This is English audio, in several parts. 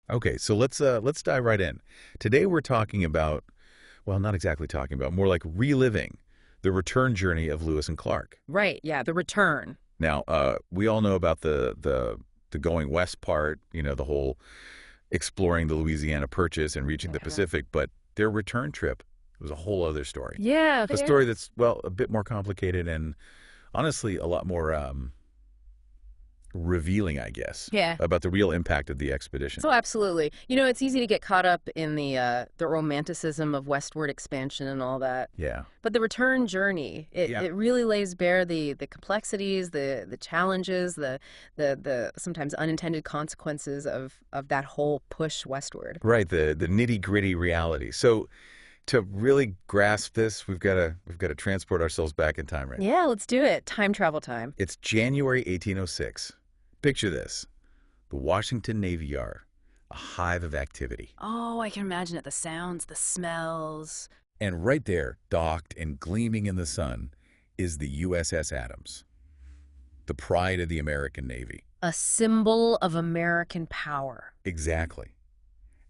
Okay, so let's dive right in. Today we're talking about, well, not exactly talking about, more like reliving the return journey of Lewis and Clark. Right, yeah, the return. Now, we all know about the going west part, the whole exploring the Louisiana Purchase and reaching the Yeah. Pacific, but their return trip was a whole other story. Yeah, A there. story that's, well, a bit more complicated and honestly a lot more revealing, I guess, Yeah. about the real impact of the expedition. So absolutely. It's easy to get caught up in the romanticism of westward expansion and all that. Yeah. But the return journey, it, Yeah. it really lays bare the complexities, the challenges, the sometimes unintended consequences of that whole push westward. Right, the nitty-gritty reality. So to really grasp this, we've got to transport ourselves back in time, right? Yeah, let's do it. Time travel time. It's January 1806. Picture this. The Washington Navy Yard, a hive of activity. Oh, I can imagine it. The sounds, the smells. And right there, docked and gleaming in the sun, is the USS Adams, the pride of the American Navy. A symbol of American power. Exactly.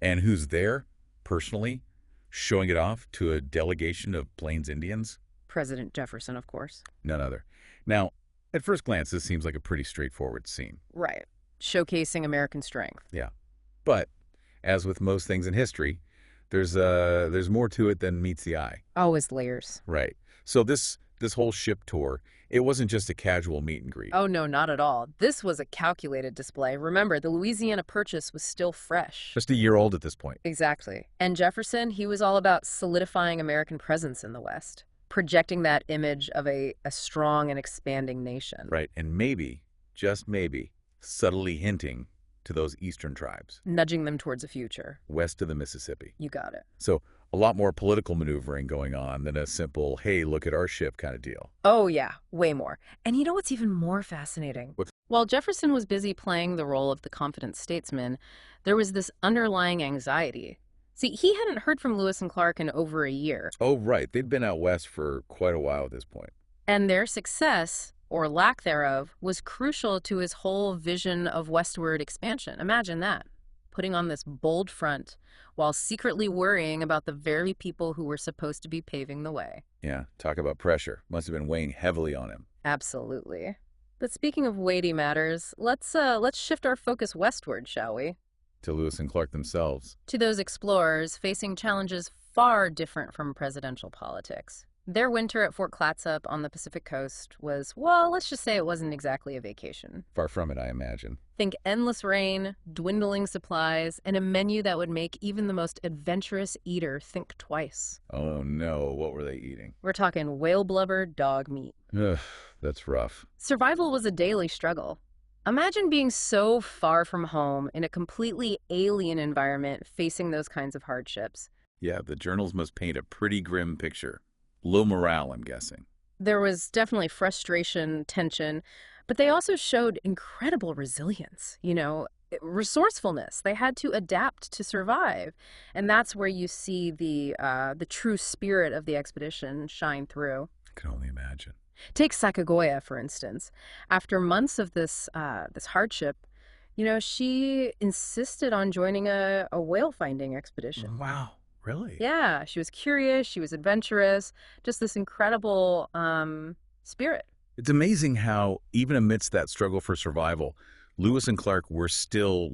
And who's there, personally, showing it off to a delegation of Plains Indians? President Jefferson, of course. None other. Now, at first glance, this seems like a pretty straightforward scene. Right. Showcasing American strength. Yeah. But, as with most things in history, there's more to it than meets the eye. Always layers. Right. So this whole ship tour, it wasn't just a casual meet and greet. Oh, no, not at all. This was a calculated display. Remember, the Louisiana Purchase was still fresh. Just a year old at this point. Exactly. And Jefferson, he was all about solidifying American presence in the West, projecting that image of a strong and expanding nation. Right. And maybe, just maybe, subtly hinting to those eastern tribes, Nudging them towards a future. west of the Mississippi. You got it. So a lot more political maneuvering going on than a simple, hey, look at our ship kind of deal. Oh, yeah, way more. And you know what's even more fascinating? What's While Jefferson was busy playing the role of the confident statesman, there was this underlying anxiety. See, he hadn't heard from Lewis and Clark in over a year, Oh, right. They'd been out west for quite a while at this point. and their success, or lack thereof, was crucial to his whole vision of westward expansion. Imagine that, putting on this bold front while secretly worrying about the very people who were supposed to be paving the way. Yeah, talk about pressure. Must have been weighing heavily on him. Absolutely. But speaking of weighty matters, let's shift our focus westward, shall we? To Lewis and Clark themselves. To those explorers facing challenges far different from presidential politics. Their winter at Fort Clatsop on the Pacific coast was, well, let's just say it wasn't exactly a vacation. Far from it, I imagine. Think endless rain, dwindling supplies, and a menu that would make even the most adventurous eater think twice. Oh no, what were they eating? We're talking whale blubber, dog meat. Ugh, that's rough. Survival was a daily struggle. Imagine being so far from home in a completely alien environment facing those kinds of hardships. Yeah, the journals must paint a pretty grim picture. Low morale, I'm guessing. There was definitely frustration, tension, but they also showed incredible resilience, resourcefulness. They had to adapt to survive. And that's where you see the true spirit of the expedition shine through. I can only imagine. Take Sacagawea, for instance. After months of this hardship, she insisted on joining a whale finding expedition. Wow, really? Yeah, she was curious, she was adventurous, just this incredible spirit. It's amazing how, even amidst that struggle for survival, Lewis and Clark were still,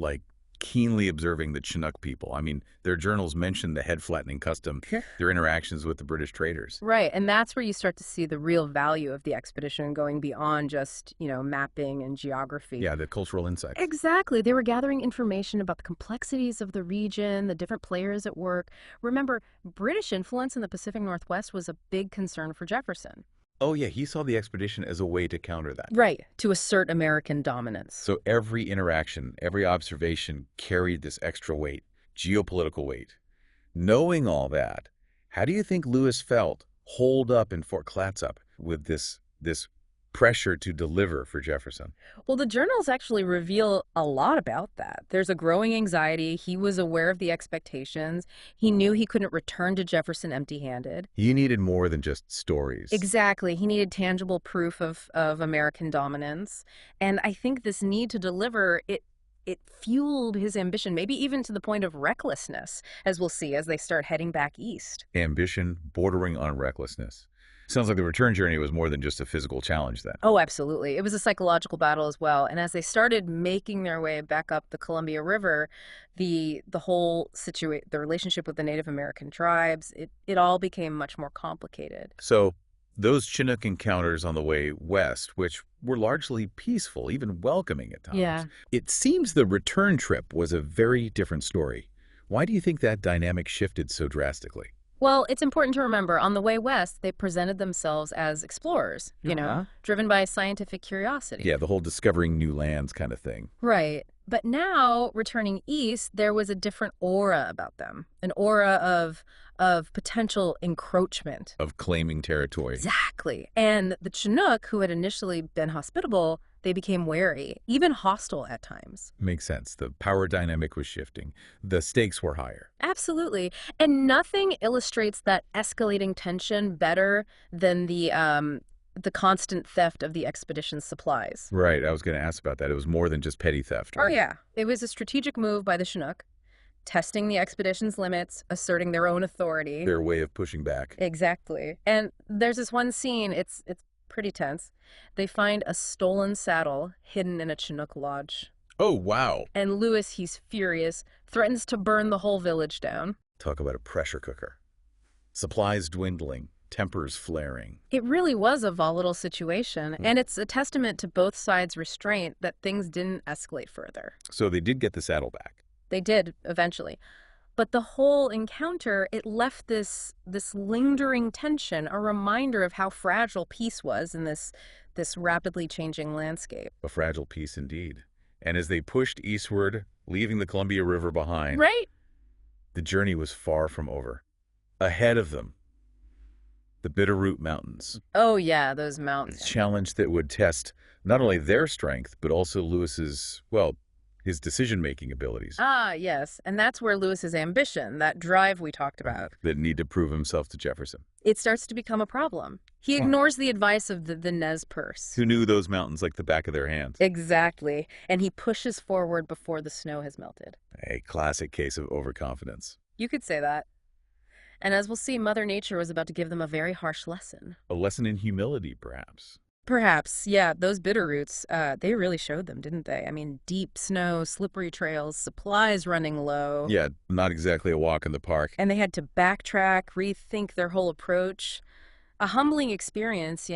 keenly observing the Chinook people. I mean, their journals mention the head-flattening custom, their interactions with the British traders. Right, and that's where you start to see the real value of the expedition going beyond just, mapping and geography. Yeah, the cultural insights. Exactly. They were gathering information about the complexities of the region, the different players at work. Remember, British influence in the Pacific Northwest was a big concern for Jefferson. Oh, yeah, he saw the expedition as a way to counter that. Right, to assert American dominance. So every interaction, every observation carried this extra weight, geopolitical weight. Knowing all that, how do you think Lewis felt holed up in Fort Clatsop with this pressure to deliver for Jefferson? Well, the journals actually reveal a lot about that. There's a growing anxiety. He was aware of the expectations. He knew he couldn't return to Jefferson empty-handed. You needed more than just stories. Exactly. He needed tangible proof of American dominance. And I think this need to deliver, it fueled his ambition, maybe even to the point of recklessness, as we'll see as they start heading back east. Ambition bordering on recklessness. Sounds like the return journey was more than just a physical challenge then. Oh, absolutely. It was a psychological battle as well. And as they started making their way back up the Columbia River, the whole the relationship with the Native American tribes, it all became much more complicated. So those Chinook encounters on the way west, which were largely peaceful, even welcoming at times, Yeah. it seems the return trip was a very different story. Why do you think that dynamic shifted so drastically? Well, it's important to remember on the way west, they presented themselves as explorers, Uh-huh. driven by scientific curiosity. Yeah, the whole discovering new lands kind of thing. Right. But now, returning east, there was a different aura about them, an aura of potential encroachment. Of claiming territory. Exactly. And the Chinook, who had initially been hospitable, they became wary, even hostile at times. Makes sense. The power dynamic was shifting. The stakes were higher. Absolutely. And nothing illustrates that escalating tension better than the constant theft of the expedition's supplies. Right, I was going to ask about that. It was more than just petty theft, Oh, right? yeah. It was a strategic move by the Chinook, testing the expedition's limits, asserting their own authority. Their way of pushing back. Exactly. And there's this one scene, it's pretty tense. They find a stolen saddle hidden in a Chinook lodge. Oh, wow. And Lewis, he's furious, threatens to burn the whole village down. Talk about a pressure cooker. Supplies dwindling, tempers flaring. It really was a volatile situation, and it's a testament to both sides' restraint that things didn't escalate further. So they did get the saddle back. They did, eventually. But the whole encounter, it left this lingering tension, a reminder of how fragile peace was in this rapidly changing landscape. A fragile peace indeed. And as they pushed eastward, leaving the Columbia River behind, Right? the journey was far from over. Ahead of them, the Bitterroot Mountains. Oh, yeah, those A mountains. challenge that would test not only their strength, but also Lewis's, well, his decision-making abilities Ah, yes. And that's where Lewis's ambition, that drive we talked about, that need to prove himself to Jefferson, it starts to become a problem. He Huh. ignores the advice of the Nez Perce. who knew those mountains like the back of their hands. Exactly. And he pushes forward before the snow has melted. A classic case of overconfidence. You could say that. And as we'll see, Mother Nature was about to give them a very harsh lesson. A lesson in humility, perhaps. Perhaps, yeah, those bitter roots, they really showed them, didn't they? I mean, deep snow, slippery trails, supplies running low. Yeah, not exactly a walk in the park. And they had to backtrack, rethink their whole approach. A humbling experience,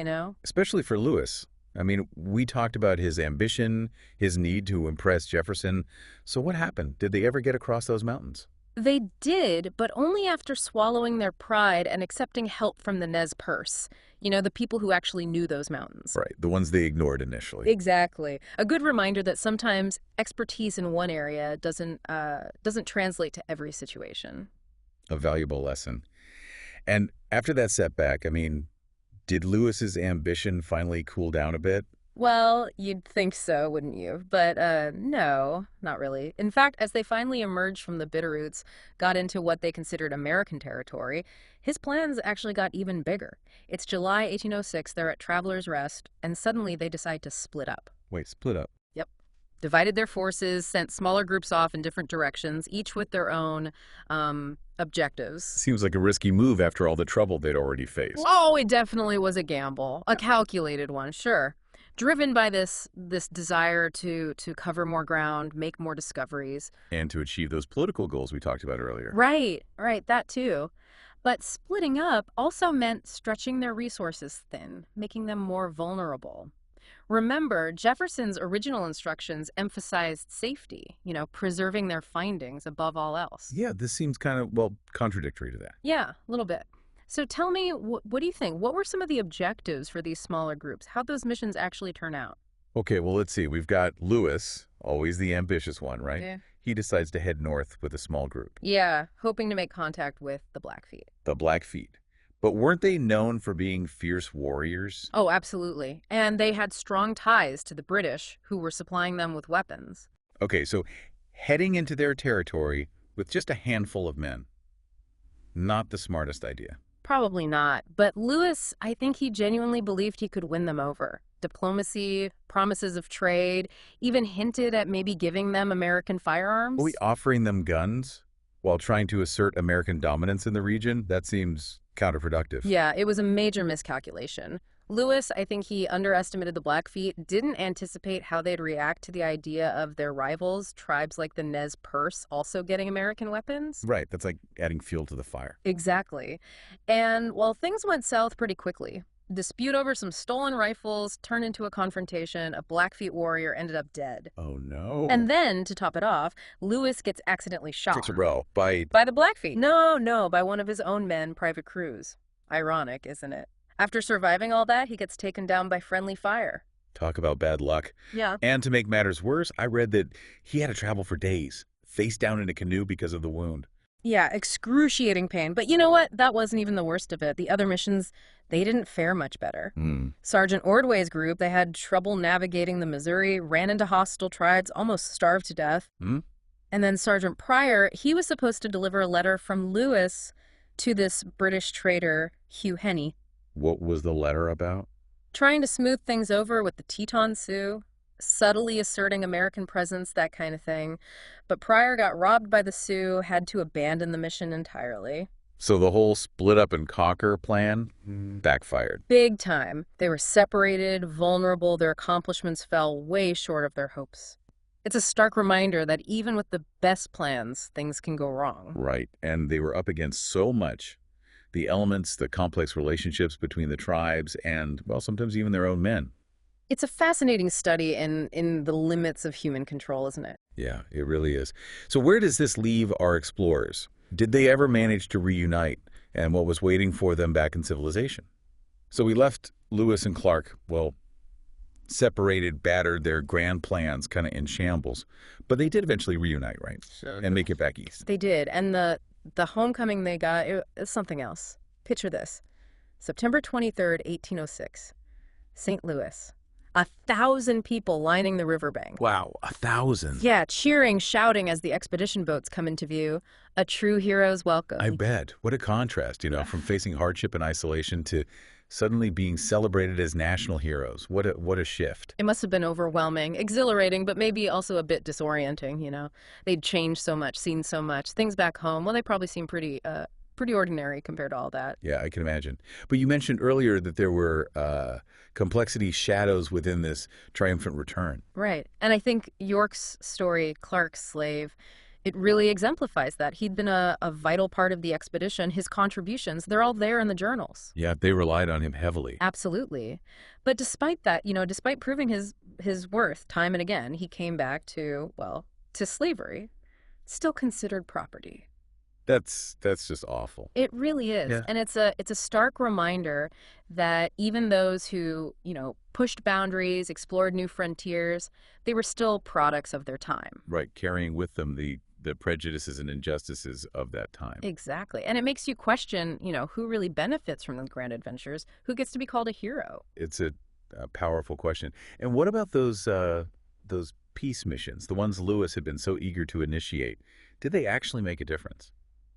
Especially for Lewis. I mean, we talked about his ambition, his need to impress Jefferson. So what happened? Did they ever get across those mountains? They did, but only after swallowing their pride and accepting help from the Nez Perce, the people who actually knew those mountains. Right, the ones they ignored initially. Exactly. A good reminder that sometimes expertise in one area doesn't translate to every situation. A valuable lesson. And after that setback, I mean, did Lewis's ambition finally cool down a bit? Well, you'd think so, wouldn't you? But no, not really. In fact, as they finally emerged from the Bitterroots, got into what they considered American territory, his plans actually got even bigger. It's July 1806, they're at Traveler's Rest, and suddenly they decide to split up. Wait, split up. Yep. Divided their forces, sent smaller groups off in different directions, each with their own objectives. Seems like a risky move after all the trouble they'd already faced. Oh, it definitely was a gamble. A calculated one, sure. Driven by this desire to cover more ground, make more discoveries. And to achieve those political goals we talked about earlier. Right, that too. But splitting up also meant stretching their resources thin, making them more vulnerable. Remember, Jefferson's original instructions emphasized safety, preserving their findings above all else. Yeah, this seems kind of, well, contradictory to that. Yeah, a little bit. So tell me, what do you think? What were some of the objectives for these smaller groups? How'd those missions actually turn out? Okay, well, let's see. We've got Lewis, always the ambitious one, right? Yeah. He decides to head north with a small group. Yeah, hoping to make contact with the Blackfeet. The Blackfeet. But weren't they known for being fierce warriors? Oh, absolutely. And they had strong ties to the British, who were supplying them with weapons. Okay, so heading into their territory with just a handful of men. Not the smartest idea. Probably not. But Lewis, I think he genuinely believed he could win them over. Diplomacy, promises of trade, even hinted at maybe giving them American Are we firearms. offering them guns while trying to assert American dominance in the region? That seems counterproductive. Yeah, it was a major miscalculation. Lewis, I think he underestimated the Blackfeet, didn't anticipate how they'd react to the idea of their rivals, tribes like the Nez Perce, also getting American weapons. Right, that's like adding fuel to the fire. Exactly. And well, things went south pretty quickly. Dispute over some stolen rifles turned into a confrontation. A Blackfeet warrior ended up dead. Oh, no. And then, to top it off, Lewis gets accidentally shot. Treacherous by... By the Blackfeet. No, by one of his own men, Private Cruz. Ironic, isn't it? After surviving all that, he gets taken down by friendly fire. Talk about bad luck. Yeah. And to make matters worse, I read that he had to travel for days, face down in a canoe because of the wound. Yeah, excruciating pain. But you know what? That wasn't even the worst of it. The other missions, they didn't fare much better. Sergeant Ordway's group, they had trouble navigating the Missouri, ran into hostile tribes, almost starved to death. And then Sergeant Pryor, he was supposed to deliver a letter from Lewis to this British trader, Hugh Henney, What was the letter about? trying to smooth things over with the Teton Sioux, subtly asserting American presence, that kind of thing. But Pryor got robbed by the Sioux, had to abandon the mission entirely. So the whole split up and conquer plan backfired. Big time. They were separated, vulnerable, their accomplishments fell way short of their hopes. It's a stark reminder that even with the best plans, things can go wrong. Right, and they were up against so much. The elements, the complex relationships between the tribes and, well, sometimes even their own men. It's a fascinating study in the limits of human control, isn't it? Yeah, it really is. So where does this leave our explorers? Did they ever manage to reunite, and what was waiting for them back in civilization? So we left Lewis and Clark, well, separated, battered, their grand plans kind of in shambles. But they did eventually reunite, right? And make it back east. They did, and the homecoming they got, it was something else. Picture this. September 23rd, 1806. St. Louis. 1,000 people lining the riverbank. Wow, 1,000. Yeah, cheering, shouting as the expedition boats come into view. A true hero's welcome. I bet. What a contrast, from facing hardship and isolation to suddenly being celebrated as national heroes. What a shift. It must have been overwhelming, exhilarating, but maybe also a bit disorienting. They'd changed so much, seen so much. Things back home, well, they probably seem pretty ordinary compared to all that. Yeah, I can imagine. But you mentioned earlier that there were complexity shadows within this triumphant return. Right. And I think York's story, Clark's Slave, it really exemplifies that. He'd been a vital part of the expedition. His contributions, they're all there in the journals. Yeah, they relied on him heavily. Absolutely. But despite that, despite proving his worth time and again, he came back to slavery, still considered property. That's just awful. It really is. Yeah. And it's a stark reminder that even those who, pushed boundaries, explored new frontiers, they were still products of their time. Right, carrying with them the prejudices and injustices of that time. Exactly. And it makes you question, who really benefits from the grand adventures, who gets to be called a hero. It's a powerful question. And what about those peace missions, the ones Lewis had been so eager to initiate? Did they actually make a difference?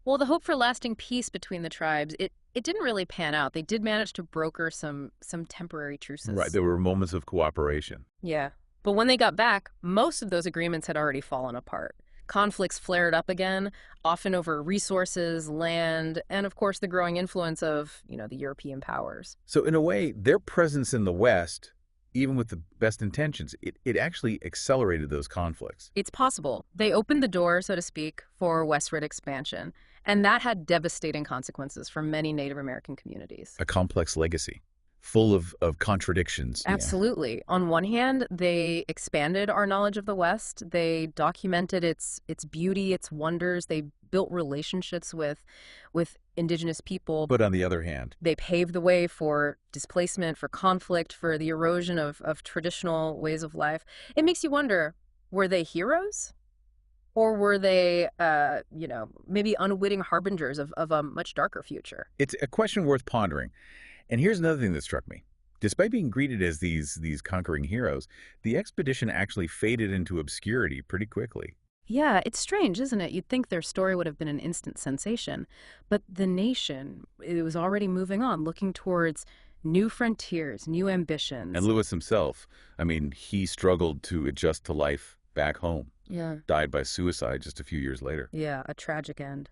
Well, the hope for lasting peace between the tribes, it didn't really pan out. They did manage to broker some temporary truces. Right, there were moments of cooperation. Yeah. But when they got back, most of those agreements had already fallen apart. Conflicts flared up again, often over resources, land, and of course the growing influence of, the European powers. So in a way, their presence in the West, even with the best intentions, it actually accelerated those conflicts. It's possible. They opened the door, so to speak, for westward expansion, and that had devastating consequences for many Native American communities. A complex legacy, full of contradictions. Absolutely. Yeah. On one hand, they expanded our knowledge of the West. They documented its beauty, its wonders. They built relationships with indigenous people. But on the other hand, they paved the way for displacement, for conflict, for the erosion of traditional ways of life. It makes you wonder, were they heroes? Or were they, maybe unwitting harbingers of a much darker future? It's a question worth pondering. And here's another thing that struck me. Despite being greeted as these conquering heroes, the expedition actually faded into obscurity pretty quickly. Yeah, it's strange, isn't it? You'd think their story would have been an instant sensation. But the nation, it was already moving on, looking towards New frontiers, new And ambitions. Lewis himself, I mean, he struggled to adjust to life back home, Yeah. died by suicide just a few years later. Yeah, a tragic end.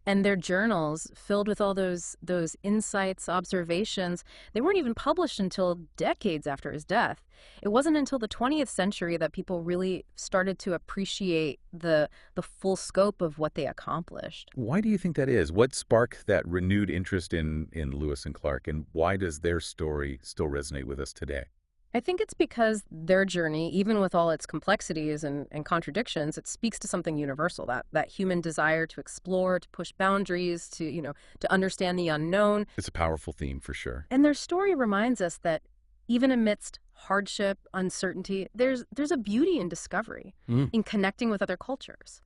And their journals, filled with all those insights, observations, they weren't even published until decades after his death. It wasn't until the 20th century that people really started to appreciate the full scope of what they accomplished. Why do you think that is? What sparked that renewed interest in Lewis and Clark, and why does their story still resonate with us today? I think it's because their journey, even with all its complexities and contradictions, it speaks to something universal, that human desire to explore, to push boundaries, to understand the unknown. It's a powerful theme for sure. And their story reminds us that even amidst hardship, uncertainty, there's a beauty in discovery, Mm. in connecting with other cultures,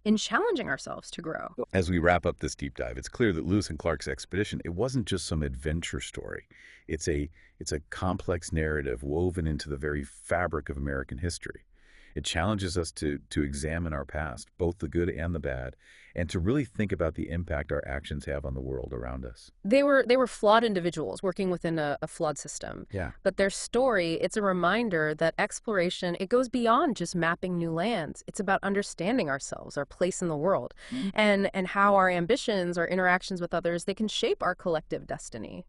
in challenging ourselves to grow. As we wrap up this deep dive, it's clear that Lewis and Clark's expedition, it wasn't just some adventure story. It's a it's a complex narrative woven into the very fabric of American history. It challenges us to examine our past, both the good and the bad, and to really think about the impact our actions have on the world around us. They were flawed individuals working within a flawed system. Yeah. But their story, it's a reminder that exploration, it goes beyond just mapping new lands. It's about understanding ourselves, our place in the world, and how our ambitions, our interactions with others, they can shape our collective destiny.